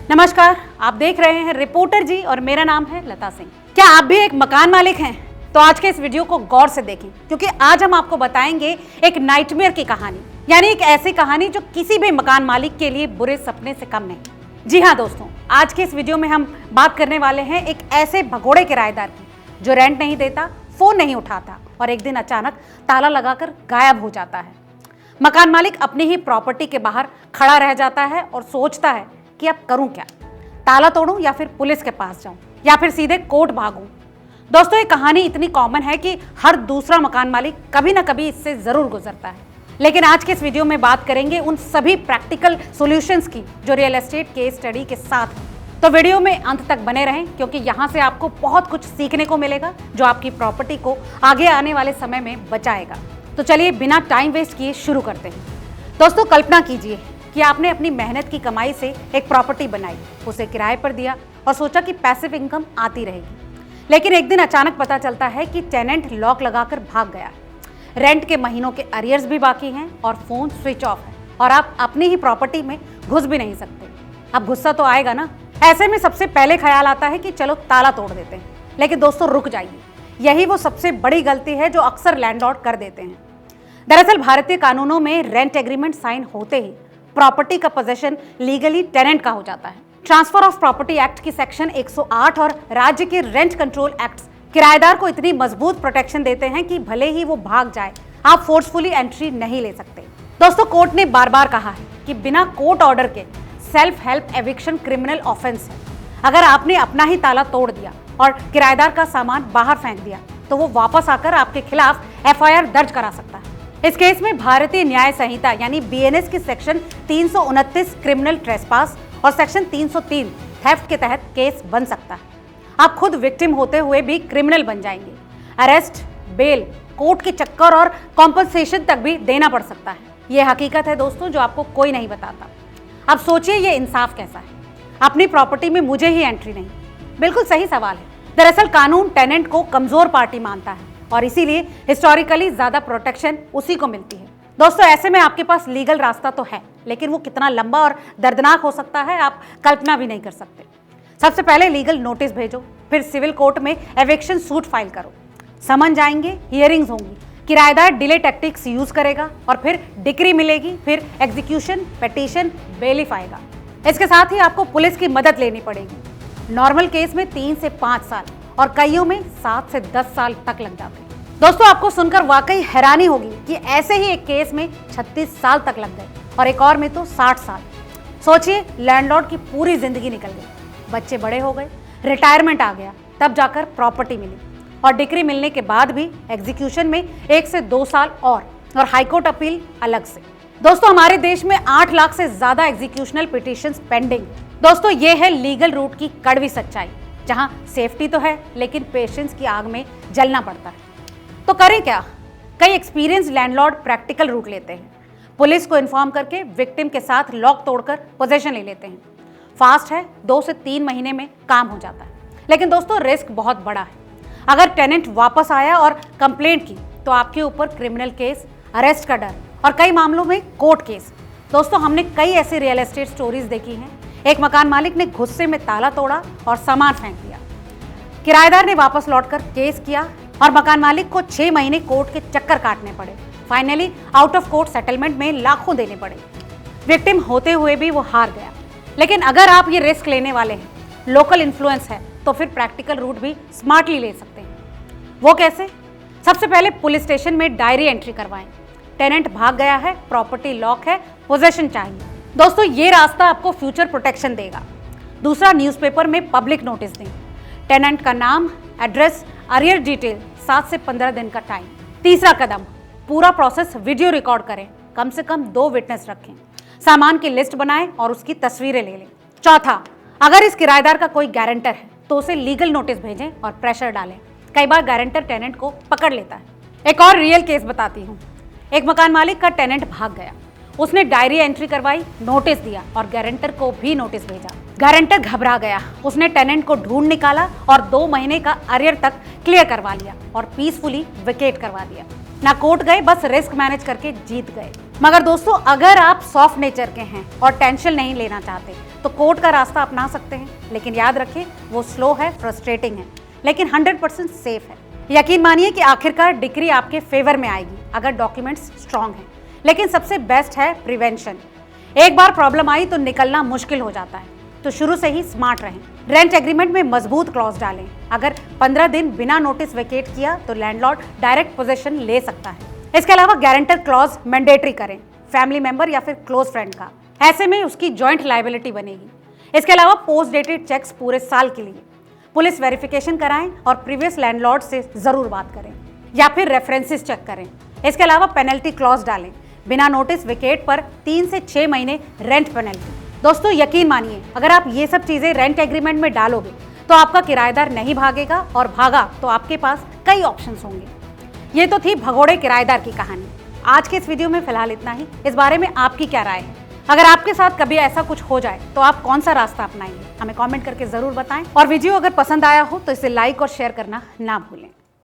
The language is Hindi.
नमस्कार, आप देख रहे हैं रिपोर्टर जी और मेरा नाम है लता सिंह। क्या आप भी एक मकान मालिक हैं? तो आज के इस वीडियो को गौर से देखें, क्योंकि आज हम आपको बताएंगे एक नाइटमेयर की कहानी, यानी एक ऐसी कहानी जो किसी भी मकान मालिक के लिए बुरे सपने से कम नहीं। जी हाँ दोस्तों, आज के इस वीडियो में हम बात करने वाले हैं एक ऐसे भगोड़े किराएदार की जो रेंट नहीं देता, फोन नहीं उठाता और एक दिन अचानक ताला लगाकर गायब हो जाता है। मकान मालिक अपनी ही प्रॉपर्टी के बाहर खड़ा रह जाता है और सोचता है कि अब करूं क्या, ताला तोड़ूं या फिर पुलिस के पास जाऊं या फिर सीधे कोर्ट भागूं। दोस्तों, ये कहानी इतनी कॉमन है कि हर दूसरा मकान मालिक कभी ना कभी इससे जरूर गुजरता है। लेकिन आज के इस वीडियो में बात करेंगे उन सभी प्रैक्टिकल सॉल्यूशंस की जो रियल एस्टेट केस स्टडी के साथ है। तो वीडियो में अंत तक बने रहें, क्योंकि यहाँ से आपको बहुत कुछ सीखने को मिलेगा जो आपकी प्रॉपर्टी को आगे आने वाले समय में बचाएगा। तो चलिए बिना टाइम वेस्ट किए शुरू करते हैं। दोस्तों, कल्पना कीजिए कि आपने अपनी मेहनत की कमाई से एक प्रॉपर्टी बनाई, उसे किराए पर दिया और सोचा कि पैसिव इनकम आती रहेगी। लेकिन एक दिन अचानक पता चलता है कि टेनेंट लॉक लगाकर भाग गया। रेंट के महीनों के अरियर्स भी बाकी हैं और फोन स्विच ऑफ है और आप अपनी ही प्रॉपर्टी में घुस भी नहीं सकते। अब गुस्सा तो आएगा ना। ऐसे में सबसे पहले ख्याल आता है कि चलो ताला तोड़ देते हैं। लेकिन दोस्तों रुक जाइए, यही वो सबसे बड़ी गलती है जो अक्सर लैंडलॉर्ड कर देते हैं। दरअसल भारतीय कानूनों में रेंट एग्रीमेंट साइन होते ही प्रॉपर्टी का पोजेशन लीगली टेनेंट का हो जाता है। ट्रांसफर ऑफ प्रॉपर्टी एक्ट की सेक्शन 108 और राज्य के रेंट कंट्रोल एक्ट किराएदार को इतनी मजबूत प्रोटेक्शन देते हैं कि भले ही वो भाग जाए, आप फोर्सफुली एंट्री नहीं ले सकते। दोस्तों, कोर्ट ने बार बार कहा है कि बिना कोर्ट ऑर्डर के self help eviction criminal offence है। अगर आपने अपना ही ताला तोड़ दिया और किराएदार का सामान बाहर फेंक दिया तो वो वापस आकर आपके खिलाफ FIR दर्ज करा सकता है। इस केस में भारतीय न्याय संहिता यानी BNS की सेक्शन 329 क्रिमिनल ट्रेसपास और सेक्शन 303 थेफ्ट के तहत केस बन सकता है। आप खुद विक्टिम होते हुए भी क्रिमिनल बन जाएंगे। अरेस्ट, बेल, कोर्ट के चक्कर और कॉम्पनसेशन तक भी देना पड़ सकता है। यह हकीकत है दोस्तों जो आपको कोई नहीं बताता। अब सोचिए ये इंसाफ कैसा है। अपनी प्रॉपर्टी में मुझे ही एंट्री नहीं। बिल्कुल सही सवाल है। दरअसल कानून टेनेंट को कमजोर पार्टी मानता है और इसीलिए हिस्टोरिकली ज्यादा प्रोटेक्शन उसी को मिलती है। दोस्तों, ऐसे में आपके पास लीगल रास्ता तो है, लेकिन वो कितना लंबा और दर्दनाक हो सकता है आप कल्पना भी नहीं कर सकते। सबसे पहले लीगल नोटिस भेजो, फिर सिविल कोर्ट में एविक्शन सूट फाइल करो, समन जाएंगे, हियरिंग्स होंगी, किराएदार डिले टैक्टिक्स यूज करेगा और फिर डिक्री मिलेगी, फिर एग्जीक्यूशन, पिटीशन, बेलिफ आएगा। इसके साथ ही आपको पुलिस की मदद लेनी पड़ेगी। नॉर्मल केस में 3 से 5 साल और कईयों में 7 से 10 साल तक लग जाते हैं। दोस्तों, आपको सुनकर वाकई हैरानी होगी कि ऐसे ही एक केस में 36 साल तक लग गए और एक और में तो 60 साल। सोचिए, लैंडलॉर्ड की पूरी जिंदगी निकल गई, बच्चे बड़े हो गए, रिटायरमेंट आ गया, तब जाकर प्रॉपर्टी मिली और डिक्री मिलने के बाद भी एग्जीक्यूशन में 1 से 2 साल और हाईकोर्ट अपील अलग से। दोस्तों, हमारे देश में 8 लाख से ज्यादा एग्जीक्यूशनल पिटीशंस पेंडिंग। दोस्तों, ये है लीगल रूट की कड़वी सच्चाई, जहां सेफ्टी तो है लेकिन पेशेंस की आग में जलना पड़ता है। तो करें क्या? कई एक्सपीरियंस लैंडलॉर्ड प्रैक्टिकल रूट लेते हैं। पुलिस को इन्फॉर्म करके विक्टिम के साथ लॉक तोड़कर पोजीशन ले लेते हैं। फास्ट है, 2 से 3 महीने में काम हो जाता है। लेकिन दोस्तों, रिस्क बहुत बड़ा है। अगर टेनेंट वापस आया और कंप्लेंट की तो आपके ऊपर क्रिमिनल केस, अरेस्ट का डर और कई मामलों में कोर्ट केस। दोस्तों, हमने कई ऐसी रियल एस्टेट स्टोरीज देखी हैं। एक मकान मालिक ने गुस्से में ताला तोड़ा और सामान फेंक दिया। किराएदार ने वापस लौटकर केस किया और मकान मालिक को 6 महीने कोर्ट के चक्कर काटने पड़े। Finally out of court settlement में लाखों देने पड़े। विक्टिम होते हुए भी वो हार गया। लेकिन अगर आप ये रिस्क लेने वाले हैं, लोकल इन्फ्लुएंस है, तो फिर प्रैक्टिकल रूट भी स्मार्टली ले सकते हैं। वो कैसे? सबसे पहले पुलिस स्टेशन में डायरी एंट्री करवाएं। टेनेंट भाग गया है, प्रॉपर्टी लॉक है, पोजेशन चाहिए। दोस्तों, ये रास्ता आपको फ्यूचर प्रोटेक्शन देगा। दूसरा, न्यूज़पेपर में पब्लिक नोटिस दें। टेनेंट का नाम, एड्रेस, अरियर डिटेल, 7 से 15 दिन का टाइम। तीसरा कदम, पूरा प्रोसेस वीडियो रिकॉर्ड करें, कम से कम 2 विटनेस रखें, सामान की लिस्ट बनाएं और उसकी तस्वीरें ले लें। चौथा, अगर इस किराएदार का कोई गारंटर है तो उसे लीगल नोटिस भेजें और प्रेशर डालें। कई बार गारंटर टेनेंट को पकड़ लेता है। एक और रियल केस बताती हूँ। एक मकान मालिक का टेनेंट भाग गया। उसने डायरी एंट्री करवाई, नोटिस दिया और गारंटर को भी नोटिस भेजा। गारंटर घबरा गया। उसने टेनेंट को ढूंढ निकाला और 2 महीने का अरियर तक क्लियर करवा लिया और पीसफुली विकेट करवा दिया। ना कोर्ट गए, बस रिस्क मैनेज करके जीत गए। मगर दोस्तों, अगर आप सॉफ्ट नेचर के हैं और टेंशन नहीं लेना चाहते तो कोर्ट का रास्ता अपना सकते हैं, लेकिन याद रखें वो स्लो है, फ्रस्ट्रेटिंग है, लेकिन 100% सेफ है। यकीन मानिए कि आखिरकार डिग्री आपके फेवर में आएगी अगर डॉक्यूमेंट्स स्ट्रांग हैं। लेकिन सबसे बेस्ट है प्रिवेंशन। एक बार प्रॉब्लम आई तो निकलना मुश्किल हो जाता है, तो शुरू से ही स्मार्ट रहें। रेंट एग्रीमेंट में मजबूत क्लॉज डालें। अगर 15 दिन बिना नोटिस वेकेट किया तो लैंडलॉर्ड डायरेक्ट पोजीशन ले सकता है। इसके अलावा गारंटर क्लॉज मैंडेटरी करें, फैमिली मेंबर या फिर क्लोज फ्रेंड का। ऐसे में उसकी जॉइंट लायबिलिटी बनेगी। इसके अलावा पोस्ट डेटेड चेक्स पूरे साल के लिए, पुलिस वेरिफिकेशन कराएं और प्रीवियस लैंडलॉर्ड से जरूर बात करें या फिर रेफरेंसेस चेक करें। इसके अलावा पेनल्टी क्लॉज डालें, बिना नोटिस वेकेट पर 3 से 6 महीने रेंट पेनल्टी। दोस्तों यकीन मानिए, अगर आप ये सब चीजें रेंट एग्रीमेंट में डालोगे तो आपका किराएदार नहीं भागेगा, और भागा तो आपके पास कई ऑप्शंस होंगे। ये तो थी भगोड़े किराएदार की कहानी। आज के इस वीडियो में फिलहाल इतना ही। इस बारे में आपकी क्या राय है? अगर आपके साथ कभी ऐसा कुछ हो जाए तो आप कौन सा रास्ता अपनाएंगे? हमें कमेंट करके जरूर बताएं, और वीडियो अगर पसंद आया हो तो इसे लाइक और शेयर करना ना भूलें।